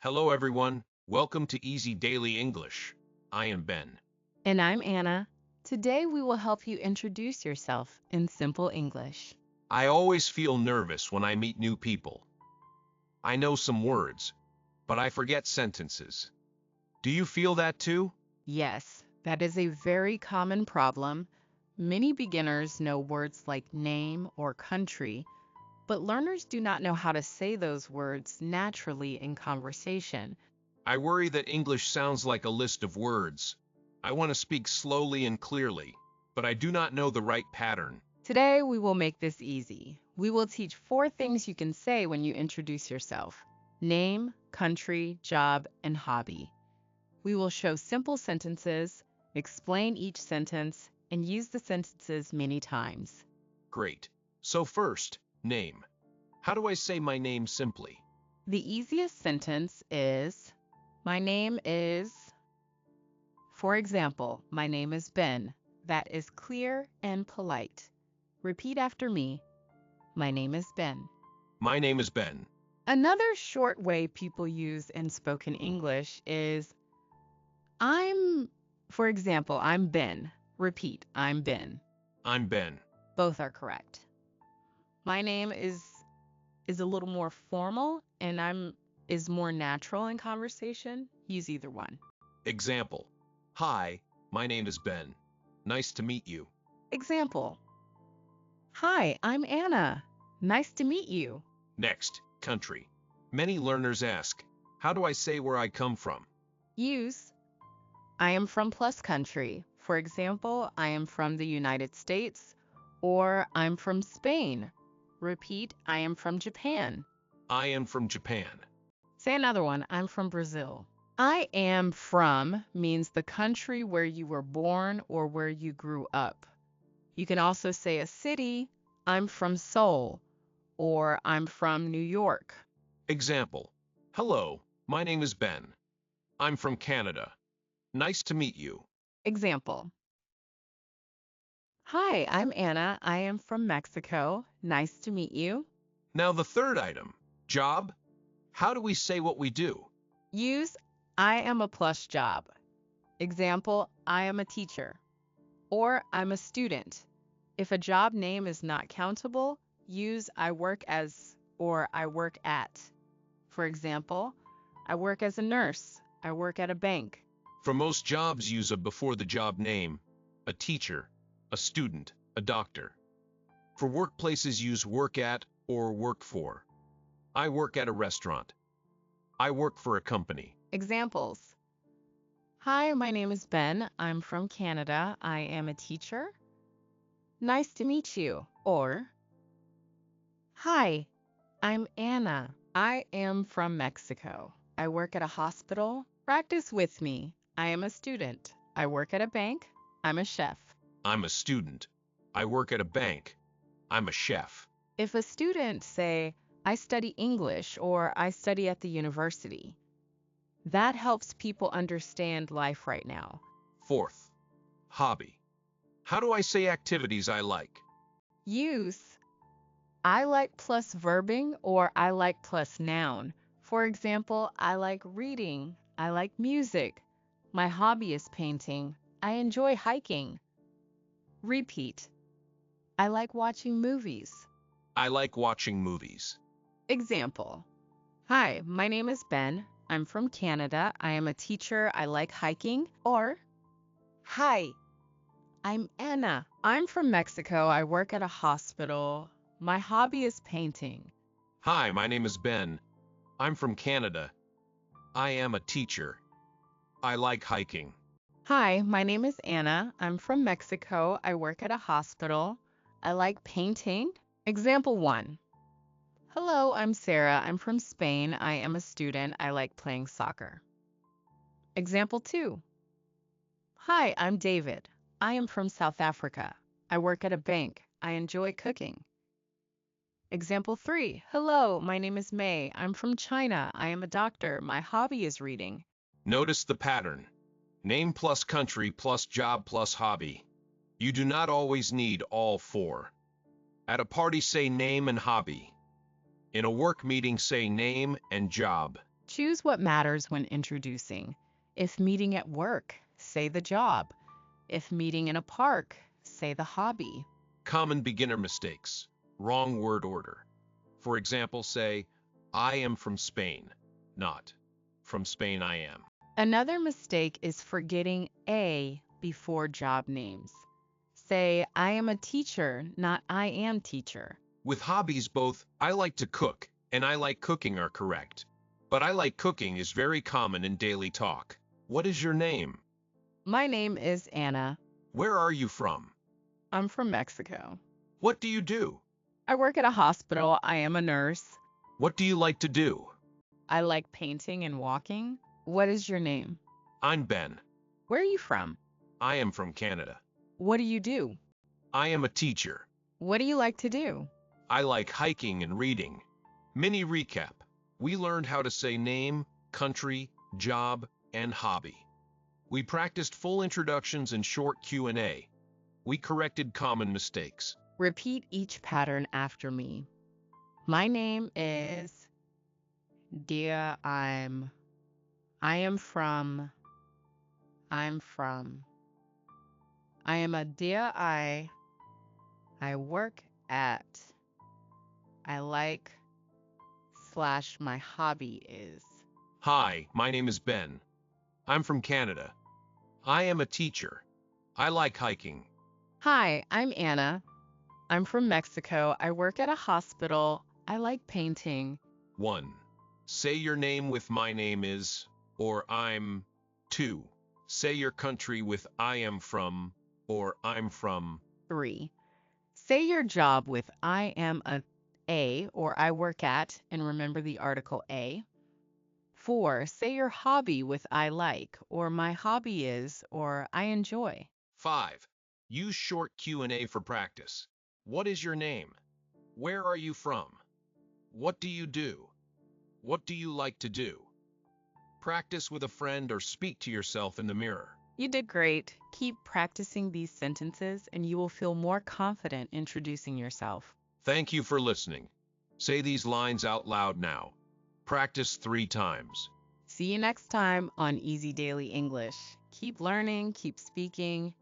Hello, everyone. Welcome to Easy Daily English. I am Ben. And I'm Anna. Today we will help you introduce yourself in simple English. I always feel nervous when I meet new people. I know some words, but I forget sentences. Do you feel that too? Yes, that is a very common problem. Many beginners know words like name or country, but learners do not know how to say those words naturally in conversation. I worry that English sounds like a list of words. I want to speak slowly and clearly, but I do not know the right pattern. Today we will make this easy. We will teach 4 things you can say when you introduce yourself: name, country, job, and hobby. We will show simple sentences, explain each sentence, and use the sentences many times. Great. So first, name. How do I say my name simply? The easiest sentence is, my name is, for example, my name is Ben. That is clear and polite. Repeat after me. My name is Ben. My name is Ben. Another short way people use in spoken English is, I'm, for example, I'm Ben. Repeat, I'm Ben. I'm Ben. Both are correct. My name is a little more formal and I'm is more natural in conversation. Use either one. Example. Hi, my name is Ben. Nice to meet you. Example. Hi, I'm Anna. Nice to meet you. Next, country. Many learners ask, how do I say where I come from? Use I am from plus country. For example, I am from the United States or I'm from Spain. Repeat, I am from Japan. I am from Japan. Say another one, I'm from Brazil. I am from means the country where you were born or where you grew up. You can also say a city, I'm from Seoul, or I'm from New York. Example. Hello, my name is Ben. I'm from Canada. Nice to meet you. Example. Hi, I'm Anna. I am from Mexico. Nice to meet you. Now the third item, job. How do we say what we do? Use I am a plus job. Example, I am a teacher, or I'm a student. If a job name is not countable, use I work as or I work at. For example, I work as a nurse. I work at a bank. For most jobs, use a before the job name, a teacher, a student, a doctor. For workplaces, use work at or work for. I work at a restaurant. I work for a company. Examples. Hi, my name is Ben. I'm from Canada. I am a teacher. Nice to meet you. Or, hi, I'm Anna. I am from Mexico. I work at a hospital. Practice with me. I am a student. I work at a bank. I'm a chef. I'm a student. I work at a bank. I'm a chef. If a student say, I study English or I study at the university, that helps people understand life right now. Fourth, hobby. How do I say activities I like? Use I like plus verbing or I like plus noun. For example, I like reading. I like music. My hobby is painting. I enjoy hiking. Repeat. I like watching movies. I like watching movies. Example. Hi, my name is Ben. I'm from Canada. I am a teacher. I like hiking. Or, hi, I'm Anna. I'm from Mexico. I work at a hospital. My hobby is painting. Hi, my name is Ben. I'm from Canada. I am a teacher. I like hiking. Hi, my name is Anna. I'm from Mexico. I work at a hospital. I like painting. Example 1. Hello, I'm Sarah. I'm from Spain. I am a student. I like playing soccer. Example 2. Hi, I'm David. I am from South Africa. I work at a bank. I enjoy cooking. Example 3. Hello, my name is May. I'm from China. I am a doctor. My hobby is reading. Notice the pattern. Name plus country plus job plus hobby. You do not always need all four. At a party, say name and hobby. In a work meeting, say name and job. Choose what matters when introducing. If meeting at work, say the job. If meeting in a park, say the hobby. Common beginner mistakes. Wrong word order. For example, say, I am from Spain, not from Spain I am. Another mistake is forgetting a before job names. Say, I am a teacher, not I am teacher. With hobbies, both I like to cook and I like cooking are correct. But I like cooking is very common in daily talk. What is your name? My name is Anna. Where are you from? I'm from Mexico. What do you do? I work at a hospital. I am a nurse. What do you like to do? I like painting and walking. What is your name? I'm Ben. Where are you from? I am from Canada. What do you do? I am a teacher. What do you like to do? I like hiking and reading. Mini recap. We learned how to say name, country, job, and hobby. We practiced full introductions and short Q&A. We corrected common mistakes. Repeat each pattern after me. My name is Dear. I'm from. I am a dear. I work at. I like / my hobby is. Hi, my name is Ben. I'm from Canada. I am a teacher. I like hiking. Hi, I'm Anna. I'm from Mexico. I work at a hospital. I like painting. 1. Say your name with my name is, or I'm. 2. Say your country with I am from, or I'm from. 3. Say your job with I am a or I work at, and remember the article a. 4. Say your hobby with I like, or my hobby is, or I enjoy. 5. Use short Q&A for practice. What is your name? Where are you from? What do you do? What do you like to do? Practice with a friend or speak to yourself in the mirror. You did great. Keep practicing these sentences and you will feel more confident introducing yourself. Thank you for listening. Say these lines out loud now. Practice 3 times. See you next time on Easy Daily English. Keep learning, keep speaking,